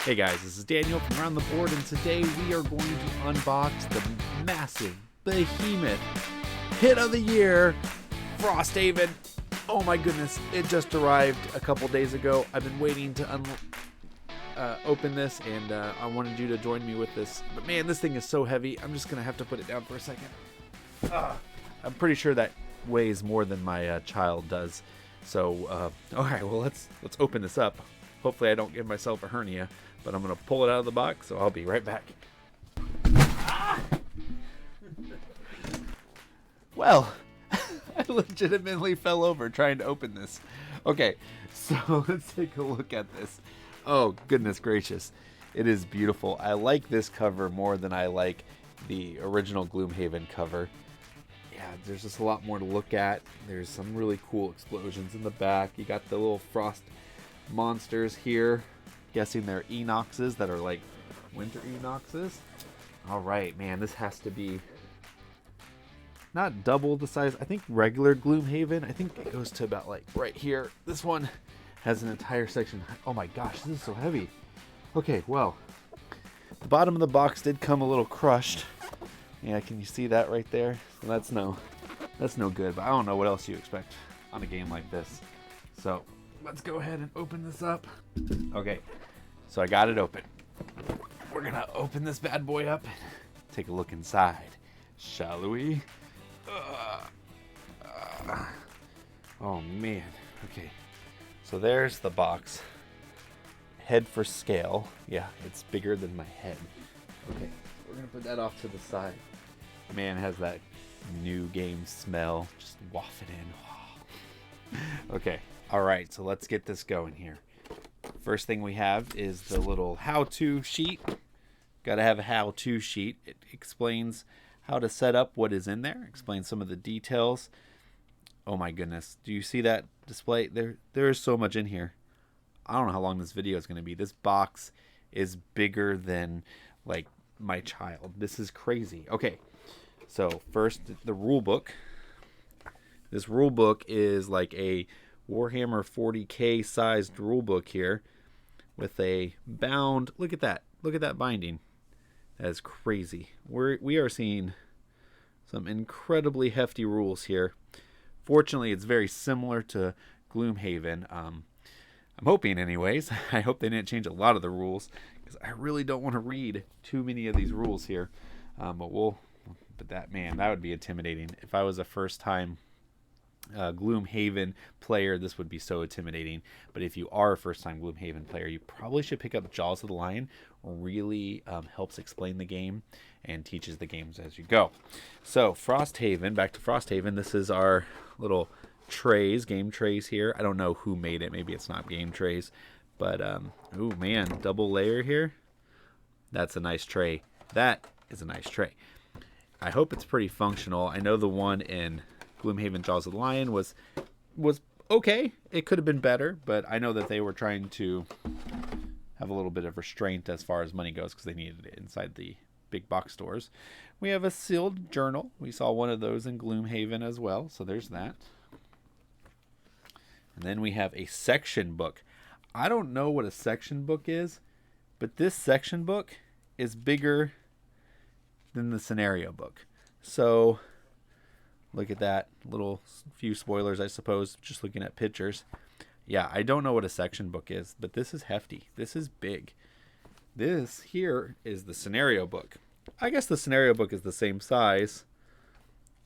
Hey guys, this is Daniel from Around the Board, and today we are going to unbox the massive, behemoth hit of the year, Frosthaven. Oh my goodness, it just arrived a couple days ago. I've been waiting to open this, and I wanted you to join me with this. But man, this thing is so heavy, I'm just going to have to put it down for a second. I'm pretty sure that weighs more than my child does. So, alright, well, let's open this up. Hopefully I don't give myself a hernia, but I'm going to pull it out of the box, so I'll be right back. Well, I legitimately fell over trying to open this. Okay, so let's take a look at this. Oh, goodness gracious. It is beautiful. I like this cover more than I like the original Gloomhaven cover. Yeah, there's just a lot more to look at. There's some really cool explosions in the back. You got the little frost monsters here. Guessing they're Enoxes that are like winter Enoxes. Alright, man, this has to be not double the size. I think regular Gloomhaven, I think it goes to about like right here. This one has an entire section. Oh my gosh, this is so heavy. Okay, well, the bottom of the box did come a little crushed. Yeah, can you see that right there? So that's no good, but I don't know what else you expect on a game like this. So let's go ahead and open this up. Okay, so I got it open. We're gonna open this bad boy up and take a look inside, shall we? Oh man, okay. So there's the box. Head for scale. Yeah, it's bigger than my head. Okay, so we're gonna put that off to the side. Man, it has that new game smell, just wafting in. Okay, alright, so let's get this going here. First thing we have is the little how-to sheet. Gotta have a how-to sheet. It explains how to set up what is in there, explains some of the details. Oh my goodness, do you see that display? There is so much in here. I don't know how long this video is going to be. This box is bigger than like my child. This is crazy. Okay, so first the rule book. This rule book is like a Warhammer 40k sized rule book here with a bound. Look at that binding. That is crazy. We are seeing some incredibly hefty rules here. Fortunately, it's very similar to Gloomhaven. I'm hoping anyways. I hope they didn't change a lot of the rules, because I really don't want to read too many of these rules here. But that would be intimidating. If I was a first time Gloomhaven player, this would be so intimidating. But if you are a first time Gloomhaven player, you probably should pick up Jaws of the Lion. Really helps explain the game and teaches the games as you go. So Frosthaven, back to Frosthaven. This is our little trays, game trays here. I don't know who made it. Maybe it's not game trays, but oh man, double layer here. That's a nice tray. That is a nice tray. I hope it's pretty functional. I know the one in Gloomhaven Jaws of the Lion was okay. It could have been better, but I know that they were trying to have a little bit of restraint as far as money goes, because they needed it inside the big box stores. We have a sealed journal. We saw one of those in Gloomhaven as well, so there's that. And then we have a section book. I don't know what a section book is, but this section book is bigger than the scenario book. So look at that. Little few spoilers, I suppose, just looking at pictures. Yeah, I don't know what a section book is, but this is hefty. This is big. This here is the scenario book. I guess the scenario book is the same size.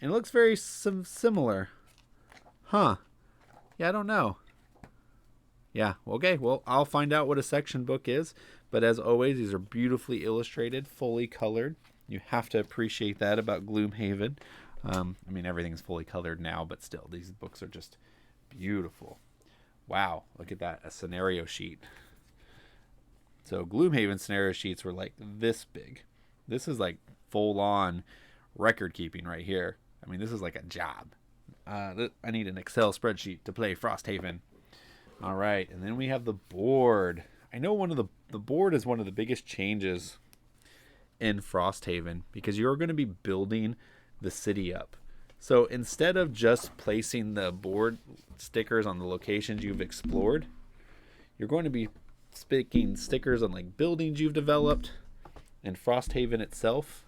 And it looks very similar. Huh. Yeah, I don't know. Yeah, okay, well, I'll find out what a section book is. But as always, these are beautifully illustrated, fully colored. You have to appreciate that about Gloomhaven. I mean, everything's fully colored now, but still, these books are just beautiful. Wow, look at that, a scenario sheet. So Gloomhaven scenario sheets were like this big. This is like full-on record keeping right here. I mean, this is like a job. I need an Excel spreadsheet to play Frosthaven. All right, and then we have the board. I know the board is one of the biggest changes in Frosthaven, because you're going to be building the city up. So instead of just placing the board stickers on the locations you've explored, you're going to be sticking stickers on like buildings you've developed and Frosthaven itself.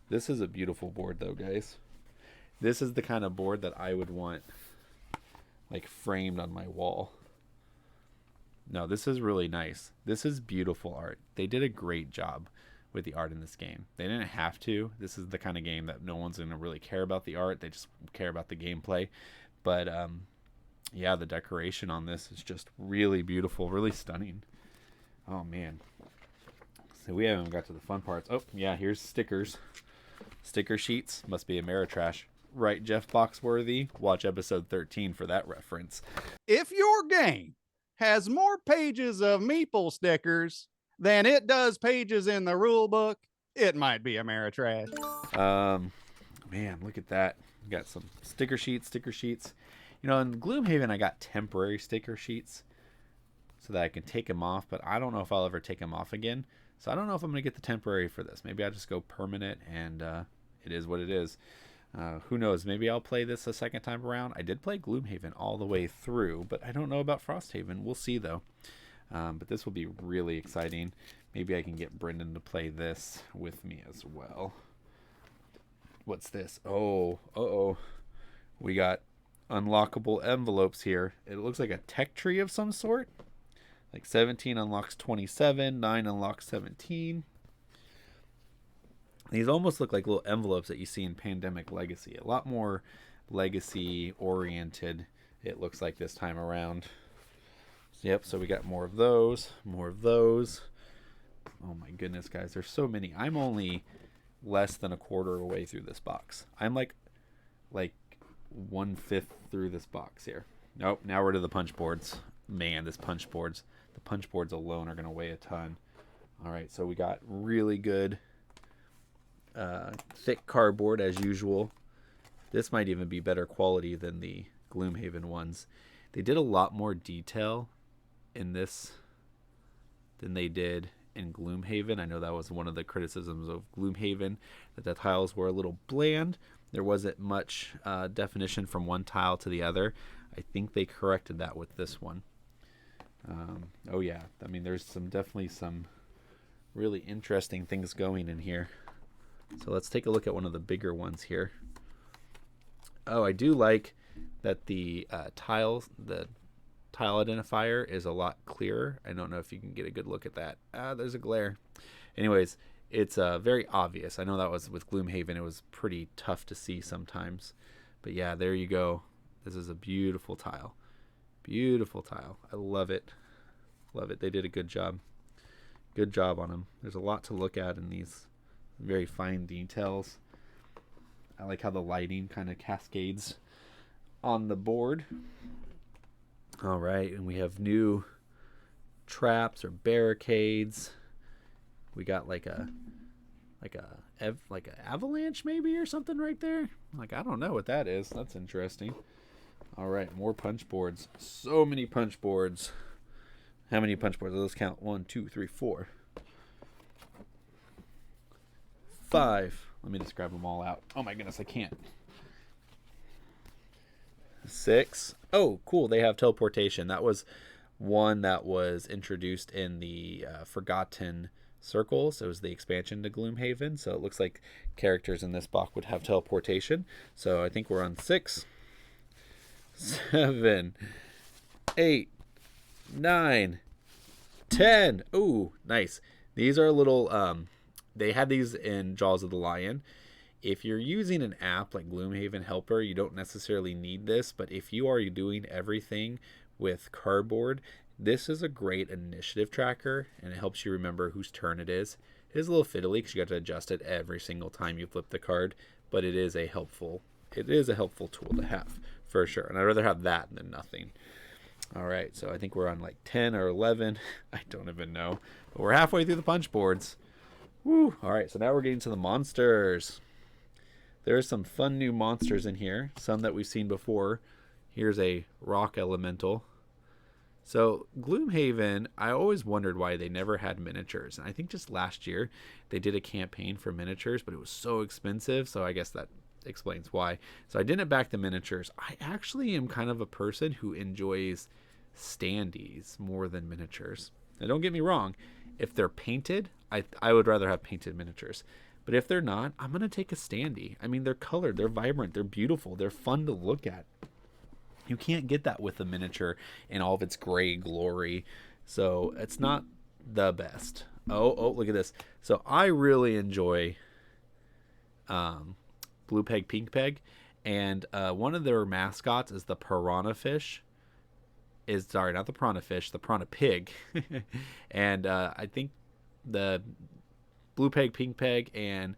This is a beautiful board though, guys. This is the kind of board that I would want like framed on my wall. No, this is really nice. This is beautiful art. They did a great job with the art in this game. They didn't have to. This is the kind of game that no one's going to really care about the art. They just care about the gameplay. But yeah, the decoration on this is just really beautiful, really stunning. Oh man. So we haven't got to the fun parts. Oh yeah, here's stickers. Sticker sheets. Must be Ameritrash. Right, Jeff Boxworthy? Watch episode 13 for that reference. If your game has more pages of meeple stickers than it does pages in the rule book, it might be Ameritrash. Man, look at that. We got some sticker sheets. You know, in Gloomhaven, I got temporary sticker sheets so that I can take them off, but I don't know if I'll ever take them off again. So I don't know if I'm going to get the temporary for this. Maybe I'll just go permanent, and it is what it is. Who knows? Maybe I'll play this a second time around. I did play Gloomhaven all the way through, but I don't know about Frosthaven. We'll see, though. But this will be really exciting. Maybe I can get Brendan to play this with me as well. What's this? Oh. We got unlockable envelopes here. It looks like a tech tree of some sort. Like 17 unlocks 27, 9 unlocks 17. These almost look like little envelopes that you see in Pandemic Legacy. A lot more legacy oriented, it looks like this time around. Yep, so we got more of those. Oh my goodness, guys, there's so many. I'm only less than a quarter away through this box. I'm like 1/5 through this box here. Nope, now we're to the punch boards. Man, the punch boards alone are going to weigh a ton. All right, so we got really good thick cardboard as usual. This might even be better quality than the Gloomhaven ones. They did a lot more detail in this than they did in Gloomhaven. I know that was one of the criticisms of Gloomhaven, that the tiles were a little bland. There wasn't much definition from one tile to the other. I think they corrected that with this one. Oh yeah, I mean there's definitely some really interesting things going in here. So let's take a look at one of the bigger ones here. Oh, I do like that the tile identifier is a lot clearer. I don't know if you can get a good look at that. There's a glare. Anyways, it's very obvious. I know that was with Gloomhaven. It was pretty tough to see sometimes. But yeah, there you go. This is a beautiful tile. Beautiful tile. I love it. Love it. They did a good job. Good job on them. There's a lot to look at in these very fine details. I like how the lighting kind of cascades on the board. All right, and we have new traps or barricades. We got like a avalanche maybe or something right there. Like, I don't know what that is. That's interesting. All right, more punch boards. So many punch boards. How many punch boards? Let's count. 1, 2, 3, 4, 5. Let me just grab them all out. Oh my goodness, I can't. 6. Oh, cool. They have teleportation. That was one that was introduced in the Forgotten Circles. It was the expansion to Gloomhaven. So it looks like characters in this box would have teleportation. So I think we're on 6, 7, 8, 9, 10. Ooh, nice. These are little, they had these in Jaws of the Lion. If you're using an app like Gloomhaven Helper, you don't necessarily need this, but if you are doing everything with cardboard, this is a great initiative tracker, and it helps you remember whose turn it is. It is a little fiddly because you have to adjust it every single time you flip the card, but it is a helpful tool to have for sure. And I'd rather have that than nothing. All right, so I think we're on like 10 or 11. I don't even know, but we're halfway through the punch boards. Woo! All right, so now we're getting to the monsters. There are some fun new monsters in here, some that we've seen before. Here's a rock elemental. So Gloomhaven, I always wondered why they never had miniatures. And I think just last year they did a campaign for miniatures, but it was so expensive. So I guess that explains why. So I didn't back the miniatures. I actually am kind of a person who enjoys standees more than miniatures. Now, don't get me wrong. If they're painted, I would rather have painted miniatures. But if they're not, I'm going to take a standee. I mean, they're colored, they're vibrant, they're beautiful, they're fun to look at. You can't get that with a miniature in all of its gray glory. So it's not the best. Oh, look at this. So I really enjoy Blue Peg, Pink Peg. And one of their mascots is the piranha fish. Sorry, not the piranha fish, the piranha pig. And I think the Blue Peg, Pink Peg, and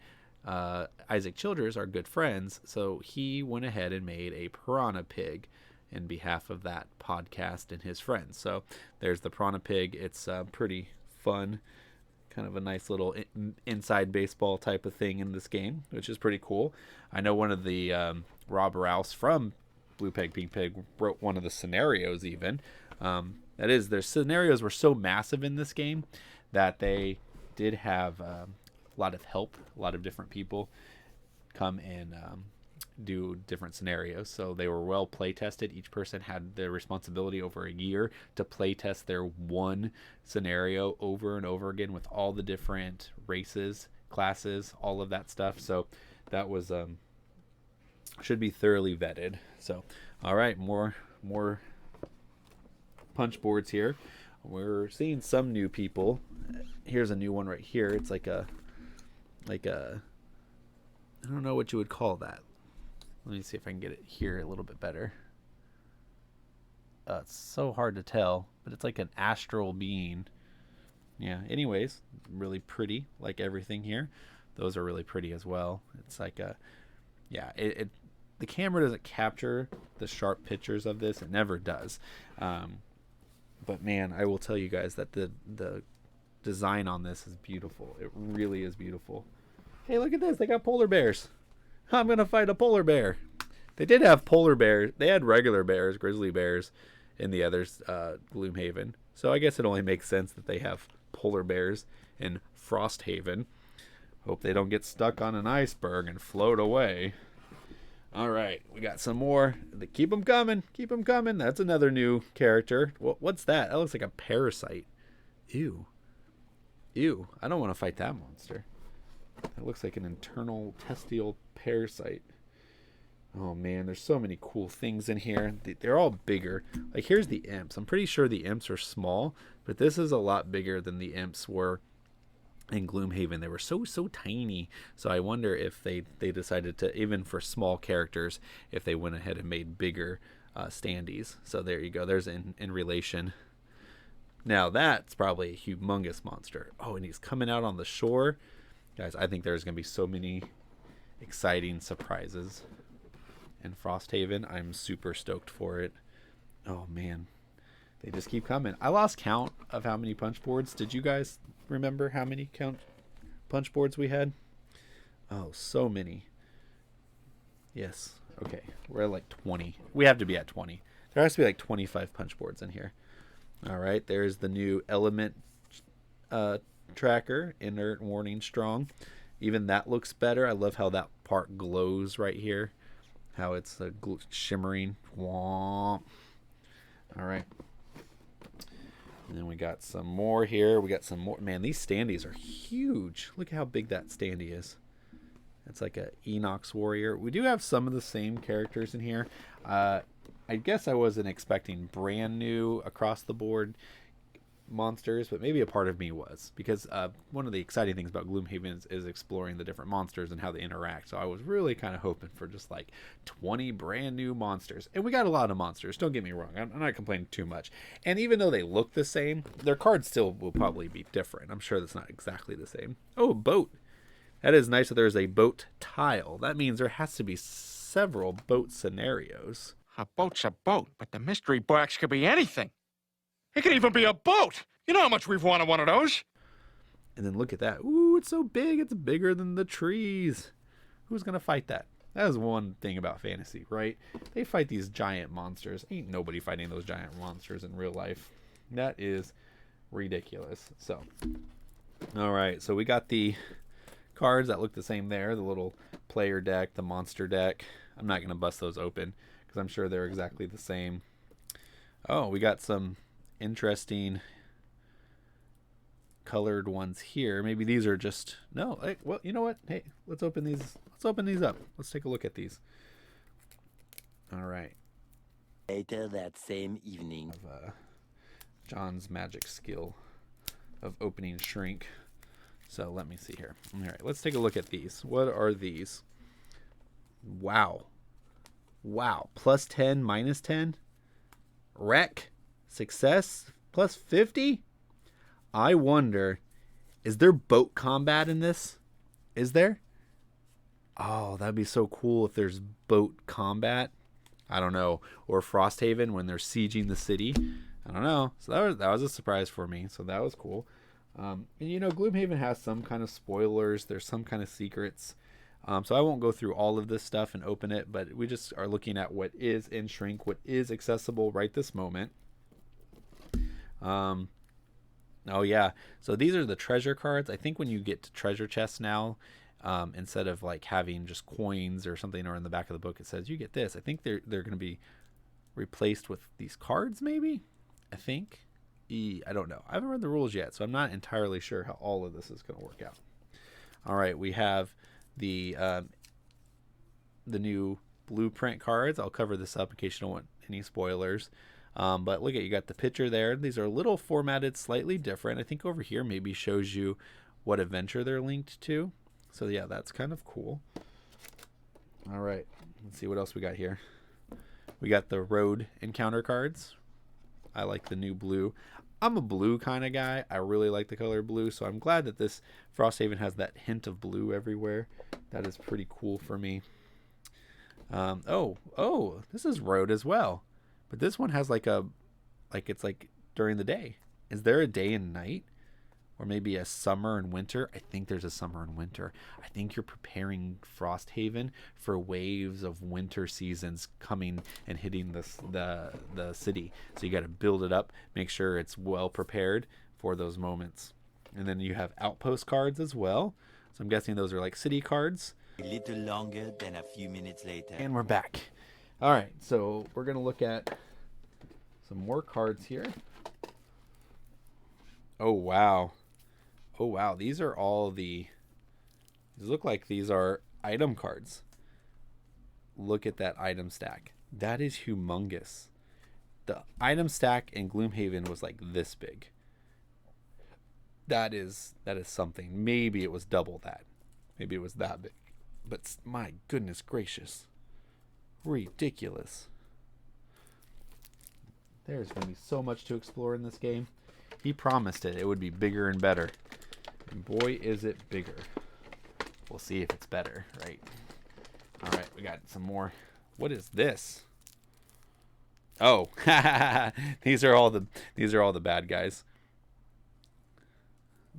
Isaac Childers are good friends. So he went ahead and made a piranha pig in behalf of that podcast and his friends. So there's the piranha pig. It's pretty fun, kind of a nice little inside baseball type of thing in this game, which is pretty cool. I know one of the Rob Rouse from Blue Peg Pink Peg wrote one of the scenarios even. That is, their scenarios were so massive in this game that they did have a lot of help, a lot of different people come and do different scenarios. So they were well play tested. Each person had the responsibility over a year to play test their one scenario over and over again with all the different races, classes, all of that stuff. So that was should be thoroughly vetted. So all right, more punch boards here. We're seeing some new people. Here's a new one right here. It's like a I don't know what you would call that. Let me see if I can get it here a little bit better. It's so hard to tell, but it's like an astral being. Yeah, anyways, really pretty, like everything here. Those are really pretty as well. It's like the camera doesn't capture the sharp pictures of this. It never does. But man, I will tell you guys that the design on this is beautiful. It really is beautiful. Hey, look at this. They got polar bears. I'm going to fight a polar bear. They did have polar bears. They had regular bears, grizzly bears, in the others, Gloomhaven. So I guess it only makes sense that they have polar bears in Frosthaven. Hope they don't get stuck on an iceberg and float away. All right, we got some more. Keep them coming. Keep them coming. That's another new character. What's that? That looks like a parasite. Ew. I don't want to fight that monster. That looks like an internal testial parasite. Oh man, there's so many cool things in here. They're all bigger. Like here's the imps. I'm pretty sure the imps are small, but this is a lot bigger than the imps were in Gloomhaven. They were so tiny. So I wonder if they decided to, even for small characters, if they went ahead and made bigger standees. So there you go. There's in relation. Now that's probably a humongous monster. Oh, and he's coming out on the shore. Guys, I think there's going to be so many exciting surprises in Frosthaven. I'm super stoked for it. Oh, man. They just keep coming. I lost count of how many punch boards. Did you guys remember how many punch boards we had? Oh, so many. Yes. Okay. We're at like 20. We have to be at 20. There has to be like 25 punch boards in here. All right. There's the new element tracker, inert, warning, strong. Even that looks better. I love how that part glows right here, how it's shimmering. Womp. All right, and then we got some more here. We got some more. Man, these standees are huge. Look how big that standee is. It's like a Enox warrior. We do have some of the same characters in here. I guess I wasn't expecting brand new across the board monsters, but maybe a part of me was, because one of the exciting things about Gloomhaven is exploring the different monsters and how they interact. So I was really kind of hoping for just like 20 brand new monsters, and we got a lot of monsters, don't get me wrong. I'm not complaining too much, and even though they look the same, their cards still will probably be different. I'm sure that's not exactly the same. Oh, a boat. That is nice that there's a boat tile. That means there has to be several boat scenarios. A boat's a boat, but the mystery box could be anything. It could even be a boat. You know how much we've wanted one of those. And then look at that. Ooh, it's so big. It's bigger than the trees. Who's going to fight that? That is one thing about fantasy, right? They fight these giant monsters. Ain't nobody fighting those giant monsters in real life. That is ridiculous. So, all right. So we got the cards that look the same there. The little player deck, the monster deck. I'm not going to bust those open because I'm sure they're exactly the same. Oh, we got some interesting colored ones here. Maybe these are just no. Well, you know what? Hey, let's open these. Let's open these up. Let's take a look at these. All right. Later that same evening. Of, John's magic skill of opening shrink. So let me see here. All right, let's take a look at these. What are these? Wow. Wow. Plus 10, minus 10. Wreck. Success. Plus 50. I wonder, is there boat combat in this? Is there? Oh, that'd be so cool if there's boat combat. I don't know. Or Frosthaven when they're sieging the city. I don't know. So that was a surprise for me. So that was cool. And you know, Gloomhaven has some kind of spoilers. There's some kind of secrets. So I won't go through all of this stuff and open it, but we just are looking at what is in Shrink, what is accessible right this moment. Oh yeah. So these are the treasure cards. I think when you get to treasure chests now, instead of like having just coins or something, or in the back of the book it says you get this, I think they're going to be replaced with these cards maybe. I think. I don't know. I haven't read the rules yet, so I'm not entirely sure how all of this is going to work out. All right, we have the new blueprint cards. I'll cover this up in case you don't want any spoilers. But look at, you got the picture there. These are a little formatted slightly different. I think over here maybe shows you what adventure they're linked to. So yeah, that's kind of cool. All right, let's see what else we got here. We got the road encounter cards. I like the new blue. I'm a blue kind of guy. I really like the color blue, so I'm glad that this Frosthaven has that hint of blue everywhere. That is pretty cool for me. Oh, this is road as well. But this one has it's like during the day. Is there a day and night? Or maybe a summer and winter? I think there's a summer and winter. I think you're preparing Frosthaven for waves of winter seasons coming and hitting the city. So you got to build it up, make sure it's well prepared for those moments. And then you have outpost cards as well. So I'm guessing those are like city cards. A little longer than a few minutes later. And we're back. All right, so we're going to look at some more cards here. Oh, wow. Oh, wow. These are all these look like these are item cards. Look at that item stack. That is humongous. The item stack in Gloomhaven was like this big. That is something. Maybe it was double that. Maybe it was that big. But my goodness gracious. Ridiculous. There's going to be so much to explore in this game. He promised it would be bigger and better. And boy, is it bigger. We'll see if it's better, right? All right, we got some more. What is this? Oh, these are all the bad guys.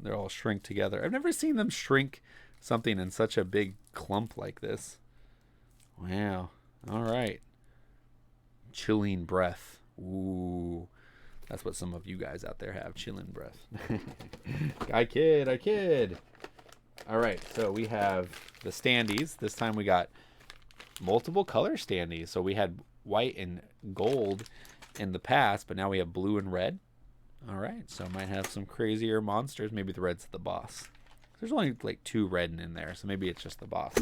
They're all shrink together. I've never seen them shrink something in such a big clump like this. Wow. All right. Chilling breath. Ooh. That's what some of you guys out there have, chilling breath. I kid. All right, so we have the standees. This time we got multiple color standees. So we had white and gold in the past, but now we have blue and red. All right, so might have some crazier monsters. Maybe the red's the boss. There's only like 2 red in there, so maybe it's just the boss.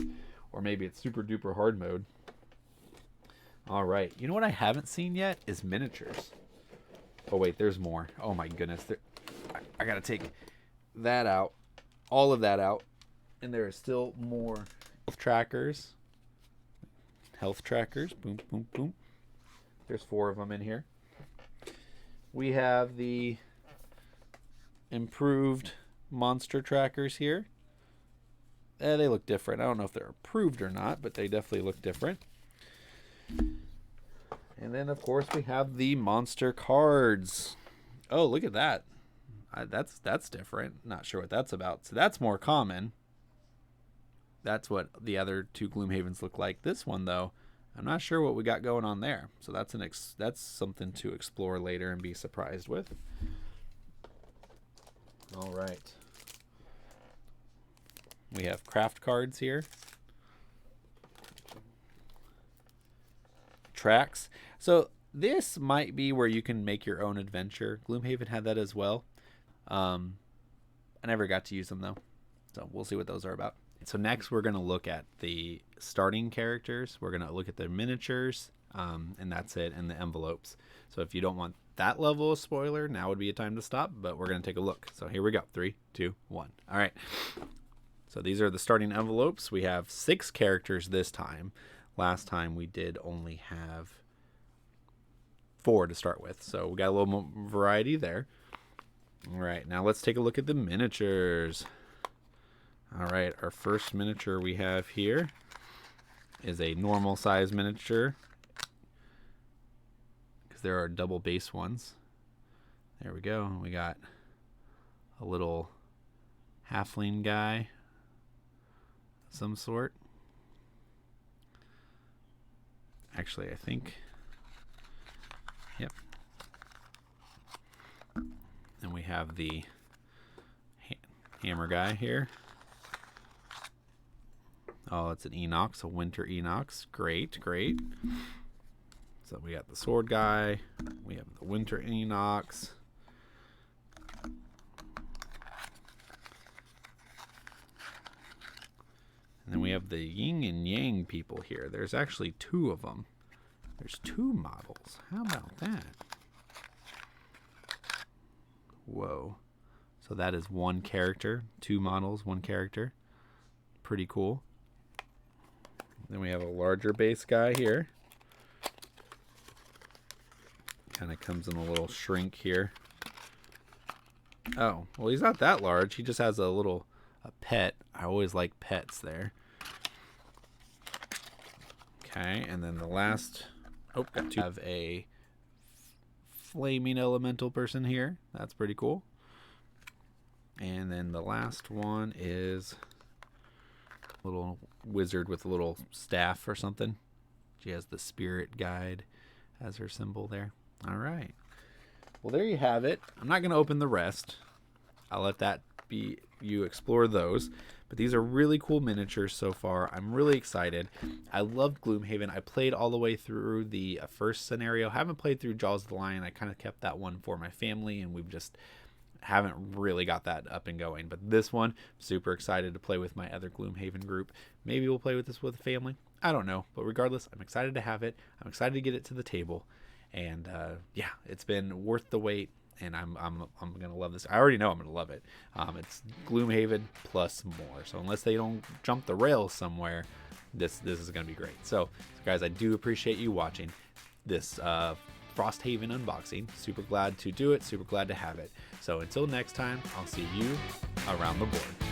Or maybe it's super duper hard mode. All right, you know what I haven't seen yet is miniatures. Oh, wait, there's more. Oh, my goodness. I got to take that out, all of that out. And there is still more health trackers. Health trackers. Boom, boom, boom. There's 4 of them in here. We have the improved monster trackers here. They look different. I don't know if they're approved or not, but they definitely look different. And then, of course, we have the monster cards. Oh, look at that. That's different. Not sure what that's about. So that's more common. That's what the other 2 Gloomhavens look like. This one, though, I'm not sure what we got going on there. So that's something to explore later and be surprised with. All right. We have craft cards here. Tracks. So this might be where you can make your own adventure. Gloomhaven had that as well. I never got to use them though, so we'll see what those are about. So next we're going to look at the starting characters. We're going to look at their miniatures, and that's it, and the envelopes. So if you don't want that level of spoiler, now would be a time to stop, but we're going to take a look. So here we go. 3, 2, 1. All right. So these are the starting envelopes. We have 6 characters this time. Last time we did only have 4 to start with. So we got a little more variety there. All right. Now let's take a look at the miniatures. All right, our first miniature we have here is a normal size miniature, because there are double base ones. There we go. We got a little halfling guy of some sort. Actually, I think, yep. And we have the hammer guy here. Oh, it's an Enox, a winter Enox. Great, great. So we got the sword guy. We have the winter Enox. And then we have the yin and yang people here. There's actually 2 of them. There's 2 models. How about that? Whoa. So that is 1 character. 2 models, 1 character. Pretty cool. Then we have a larger base guy here. Kind of comes in a little shrink here. Oh, well, he's not that large. He just has a pet. I always like pets there. Okay, and then the last, got to have a flaming elemental person here. That's pretty cool. And then the last one is a little wizard with a little staff or something. She has the spirit guide as her symbol there. All right. Well, there you have it. I'm not going to open the rest. I'll let that be, you explore those. But these are really cool miniatures so far. I'm really excited. I loved Gloomhaven. I played all the way through the first scenario. Haven't played through Jaws of the Lion. I kind of kept that one for my family, and we've just haven't really got that up and going. But this one, super excited to play with my other Gloomhaven group. Maybe we'll play with this with a family. I don't know. But regardless, I'm excited to have it. I'm excited to get it to the table. And yeah, it's been worth the wait. And I'm gonna love this. I already know I'm gonna love it. It's Gloomhaven plus more. So unless they don't jump the rails somewhere, this is gonna be great. So guys, I do appreciate you watching this Frosthaven unboxing. Super glad to do it. Super glad to have it. So until next time, I'll see you around the board.